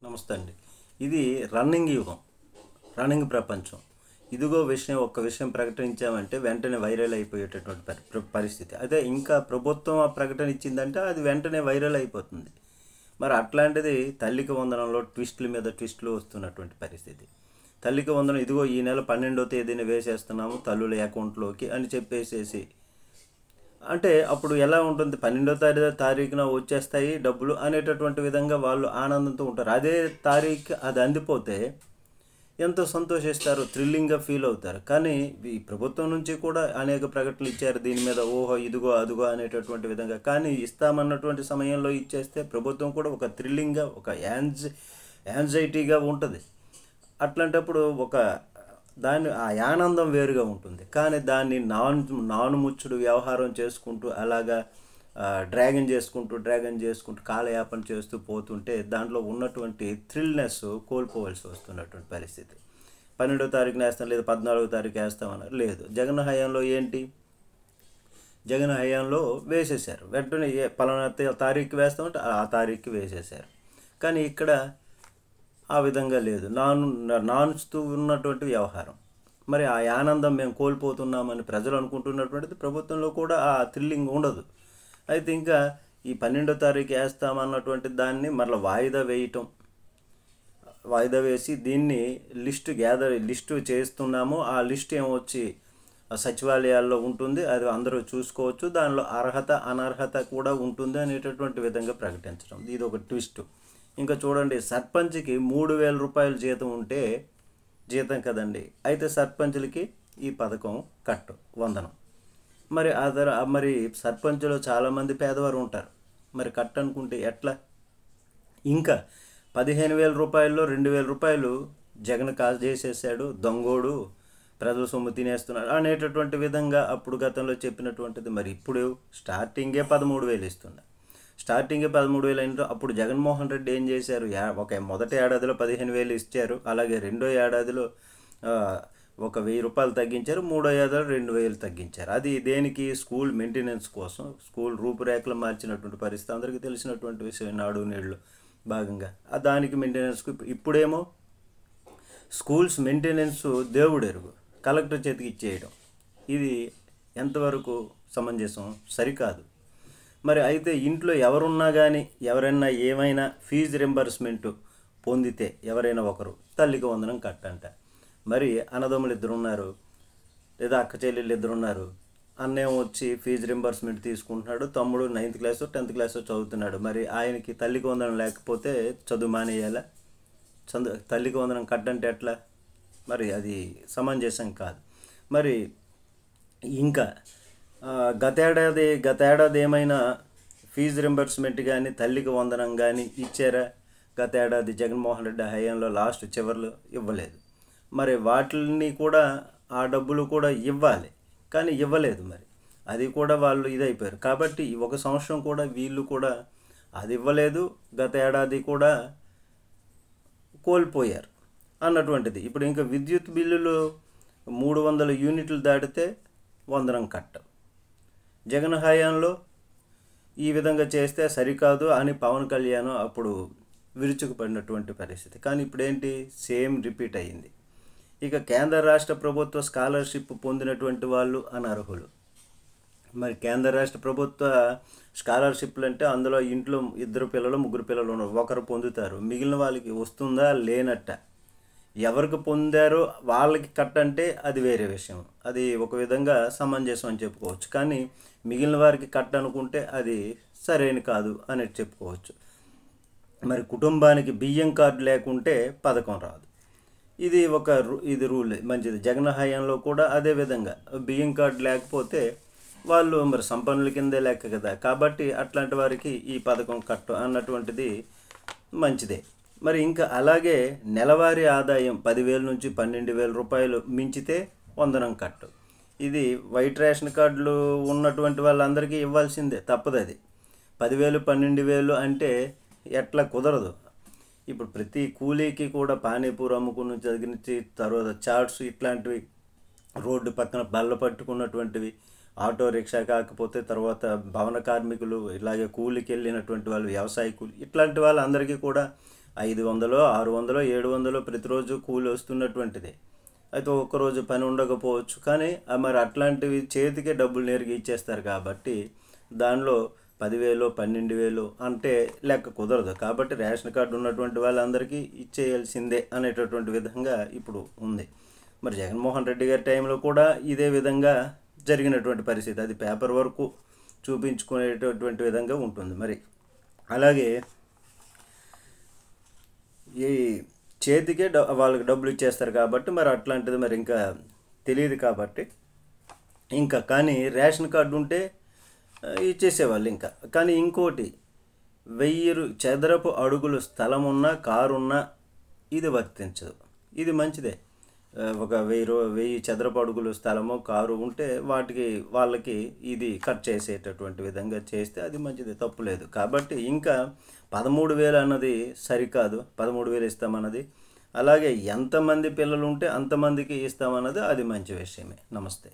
నమస్తే అండి. ఇది రన్నింగ్ యుగం, రన్నింగ్ ప్రపంచం. ఇదిగో ఒక్క విషయం ప్రకటించామంటే వెంటనే వైరల్ అయిపోయేటటువంటి పరిస్థితి. అదే ఇంకా ప్రభుత్వం ఆ ప్రకటన ఇచ్చిందంటే అది వెంటనే వైరల్ అయిపోతుంది. మరి అట్లాంటిది తల్లికి వందనంలో ట్విస్టుల మీద ట్విస్టులు వస్తున్నటువంటి పరిస్థితి. తల్లికి వందనం ఇదిగో ఈ నెల 12వ తేదీన వేసేస్తున్నాము తల్లుల అకౌంట్లోకి అని చెప్పేసేసి, అంటే అప్పుడు ఎలా ఉంటుంది, 12వ తారీఖున వచ్చేస్తాయి డబ్బులు అనేటటువంటి విధంగా వాళ్ళు ఆనందంతో ఉంటారు. అదే తారీఖు అది అందిపోతే ఎంతో సంతోషిస్తారు, థ్రిల్లింగ్గా ఫీల్ అవుతారు. కానీ ఈ ప్రభుత్వం నుంచి కూడా అనేక ప్రకటనలు ఇచ్చారు దీని మీద, ఓహో ఇదిగో అదిగో అనేటటువంటి విధంగా. కానీ ఇస్తామన్నటువంటి సమయంలో ఇచ్చేస్తే ప్రభుత్వం కూడా ఒక థ్రిల్లింగ్గా, ఒక యాంగ్జైటీగా ఉంటుంది. అట్లాంటప్పుడు దాన్ని ఆ ఆనందం వేరుగా ఉంటుంది. కానీ దాన్ని నానుముచ్చుడు వ్యవహారం చేసుకుంటూ అలాగా డ్రాగన్ చేసుకుంటూ కాలయాపన చేస్తూ పోతుంటే దాంట్లో ఉన్నటువంటి థ్రిల్నెస్ కోల్పోవలసి వస్తున్నటువంటి పరిస్థితి. 12వ తారీఖున వేస్తాం, లేదు 14వ తారీఖు వేస్తామన్నారు. లేదు, జగన్ హయాంలో ఏంటి, జగన్ హయాంలో వేసేశారు. వెంటనే పలానా తారీఖు వేస్తామంటే ఆ తారీఖుకి వేసేశారు. కానీ ఇక్కడ ఆ విధంగా లేదు, నానుస్తూ ఉన్నటువంటి వ్యవహారం. మరి ఆ ఆనందం మేము కోల్పోతున్నామని ప్రజలు అనుకుంటున్నటువంటిది, ప్రభుత్వంలో కూడా ఆ థ్రిల్లింగ్ ఉండదు. అయితే ఇంకా ఈ 12వ తారీఖు వేస్తామన్నటువంటి దాన్ని మరలా వాయిదా వేసి దీన్ని లిస్టు చేస్తున్నాము. ఆ లిస్ట్ ఏమొచ్చి సచివాలయాల్లో ఉంటుంది, అది అందరూ చూసుకోవచ్చు, దానిలో అర్హత అనర్హత కూడా ఉంటుంది అనేటటువంటి విధంగా ప్రకటించడం, ఇది ఒక ట్విస్ట్. ఇంకా చూడండి, సర్పంచ్కి 3,000 రూపాయలు జీతం కదండి. అయితే సర్పంచులకి ఈ పథకం వందనం. మరి సర్పంచులో చాలామంది పేదవారు ఉంటారు. మరి అనుకుంటే ఎట్లా? ఇంకా 15,000 రూపాయల్లో 2,000 రూపాయలు జగన్ చేసేసాడు, దొంగోడు, ప్రజల సొమ్ము తినేస్తున్నాడు అనేటటువంటి విధంగా అప్పుడు గతంలో చెప్పినటువంటిది. మరి ఇప్పుడు స్టార్టింగే 13,000 ఇస్తున్నారు. స్టార్టింగే 13,000 అయిన అప్పుడు జగన్మోహన్ రెడ్డి ఏం చేశారు, మొదటి ఏడాదిలో 15,000 ఇచ్చారు. అలాగే రెండో ఏడాదిలో 1,000 రూపాయలు తగ్గించారు. మూడో ఏడాదిలో 2,000 తగ్గించారు. అది దేనికి? స్కూల్ మెయింటెనెన్స్ కోసం, స్కూల్ రూపురేఖలు మార్చినటువంటి పరిస్థితి అందరికీ తెలిసినటువంటి విషయం. నాడు నేడులో భాగంగా దానికి మెయింటెనెన్స్కు ఇప్పుడేమో స్కూల్స్ మెయింటెనెన్స్ దేవుడెరుగు, కలెక్టర్ చేతికి ఇచ్చేయడం. ఇది ఎంతవరకు సమంజసం? సరికాదు. మరి అయితే ఇంట్లో ఎవరున్నా కానీ ఎవరైనా ఏమైనా ఫీజు రింబర్స్మెంట్ పొందితే ఎవరైనా ఒకరు తల్లికి వందనం కట్టంట. మరి అన్నదమ్ములు 2 ఉన్నారు, లేదా అక్క చెల్లెళ్ళు 2 ఉన్నారు. అన్నేమో వచ్చి ఫీజు రింబర్స్మెంట్ తీసుకుంటున్నాడు, తమ్ముడు 9th క్లాస్ 10th క్లాస్ చదువుతున్నాడు. మరి ఆయనకి తల్లికి వందనం లేకపోతే చదువు మానేయాలా? తల్లికి వందనం కట్టంటే ఎట్లా? మరి అది సమంజసం కాదు. మరి ఇంకా గతేడాది ఏమైనా ఫీజు రింబర్స్మెంట్ కానీ తల్లికి వందనం కానీ ఇచ్చారా? గతేడాది జగన్మోహన్ రెడ్డి హయాంలో చివర్లో ఇవ్వలేదు. మరి వాటిని కూడా, ఆ డబ్బులు కూడా ఇవ్వాలి, కానీ ఇవ్వలేదు. మరి అది కూడా వాళ్ళు ఇదైపోయారు. కాబట్టి ఒక సంవత్సరం కూడా వీళ్ళు కూడా అది ఇవ్వలేదు, గత ఏడాది కూడా కోల్పోయారు అన్నటువంటిది. ఇప్పుడు ఇంకా విద్యుత్ బిల్లులు 300 యూనిట్లు దాటితే వందనం కట్టం. జగన్ హయాంలో ఈ విధంగా చేస్తే సరికాదు అని పవన్ కళ్యాణ్ అప్పుడు విరుచుకుపడినటువంటి పరిస్థితి. కానీ ఇప్పుడు ఏంటి? సేమ్ రిపీట్ అయ్యింది. ఇక కేంద్ర రాష్ట్ర ప్రభుత్వ స్కాలర్షిప్ పొందినటువంటి వాళ్ళు అనర్హులు. మరి కేంద్ర రాష్ట్ర ప్రభుత్వ స్కాలర్షిప్లు అంటే అందులో ఇంట్లో 2 పిల్లలు 3 పిల్లలు ఉన్నారు, ఒకరు పొందుతారు, మిగిలిన వాళ్ళకి వస్తుందా లేనట్ట. ఎవరికి పొందారో వాళ్ళకి కట్టంటే అది వేరే విషయం, అది ఒక విధంగా సమంజసం అని చెప్పుకోవచ్చు. కానీ మిగిలిన వారికి అనుకుంటే అది సరైన కాదు అని చెప్పుకోవచ్చు. మరి కుటుంబానికి బియ్యం కార్డు లేకుంటే పథకం రాదు. ఇది రూల్ మంచిది. జగన్ హయాంలో కూడా అదే విధంగా బియ్యం కార్డు లేకపోతే వాళ్ళు మరి సంపన్నుల కిందే లెక్క కదా. కాబట్టి అట్లాంటి వారికి ఈ పథకం అన్నటువంటిది మంచిదే. మరి ఇంకా అలాగే నెలవారీ ఆదాయం 10,000 నుంచి 12,000 రూపాయలు మించితే వందనం కట్టు. ఇది వైట్ రేషన్ కార్డులు ఉన్నటువంటి వాళ్ళందరికీ ఇవ్వాల్సిందే, తప్పదు. అది 10,000 12,000 అంటే ఎట్లా కుదరదు. ఇప్పుడు ప్రతి కూలీకి కూడా పానీపూరి అమ్ముకుని చదివించి, తర్వాత చాట్స్ ఇట్లాంటివి, రోడ్డు పక్కన బల్ల పట్టుకున్నటువంటివి, ఆటో రిక్షా, కాకపోతే తర్వాత భవన కార్మికులు, ఇలాగే కూలికి వెళ్ళినటువంటి వాళ్ళు, వ్యవసాయ కూలి, ఇట్లాంటి వాళ్ళందరికీ కూడా 500, 600, 700 ప్రతిరోజు కూలి వస్తున్నటువంటిది. అయితే ఒక్కరోజు పని ఉండకపోవచ్చు, కానీ మరి అట్లాంటివి చేతికే డబ్బులు నేరుగా ఇచ్చేస్తారు కాబట్టి దానిలో 10,000, 12,000 అంటే లెక్క కుదరదు. కాబట్టి రేషన్ కార్డు ఉన్నటువంటి వాళ్ళందరికీ ఇచ్చేయాల్సిందే అనేటటువంటి విధంగా ఇప్పుడు ఉంది. మరి జగన్మోహన్ రెడ్డి గారి టైంలో కూడా ఇదే విధంగా జరిగినటువంటి పరిస్థితి. అది పేపర్ వరకు చూపించుకునేటటువంటి విధంగా ఉంటుంది. మరి అలాగే ఈ చేతికే వాళ్ళకి డబ్బులు ఇచ్చేస్తారు కాబట్టి మరి అట్లాంటిది మరి ఇంకా తెలియదు కాబట్టి ఇంకా. కానీ రేషన్ కార్డు ఉంటే ఇచ్చేసేవాళ్ళు ఇంకా. కానీ ఇంకోటి 1000 చదరపు అడుగులు స్థలం ఉన్నా, కారు ఉన్నా ఇది వర్తించదు. ఇది మంచిదే. ఒక 1000 చదరపు అడుగులు స్థలము, కారు ఉంటే వాళ్ళకి ఇది కట్ చేసేటటువంటి విధంగా చేస్తే అది మంచిదే, తప్పులేదు. కాబట్టి ఇంకా 13,000 అన్నది సరికాదు. 13,000 ఇస్తామన్నది, అలాగే ఎంతమంది పిల్లలు ఉంటే అంతమందికి ఇస్తామన్నది అది మంచి విషయమే. నమస్తే.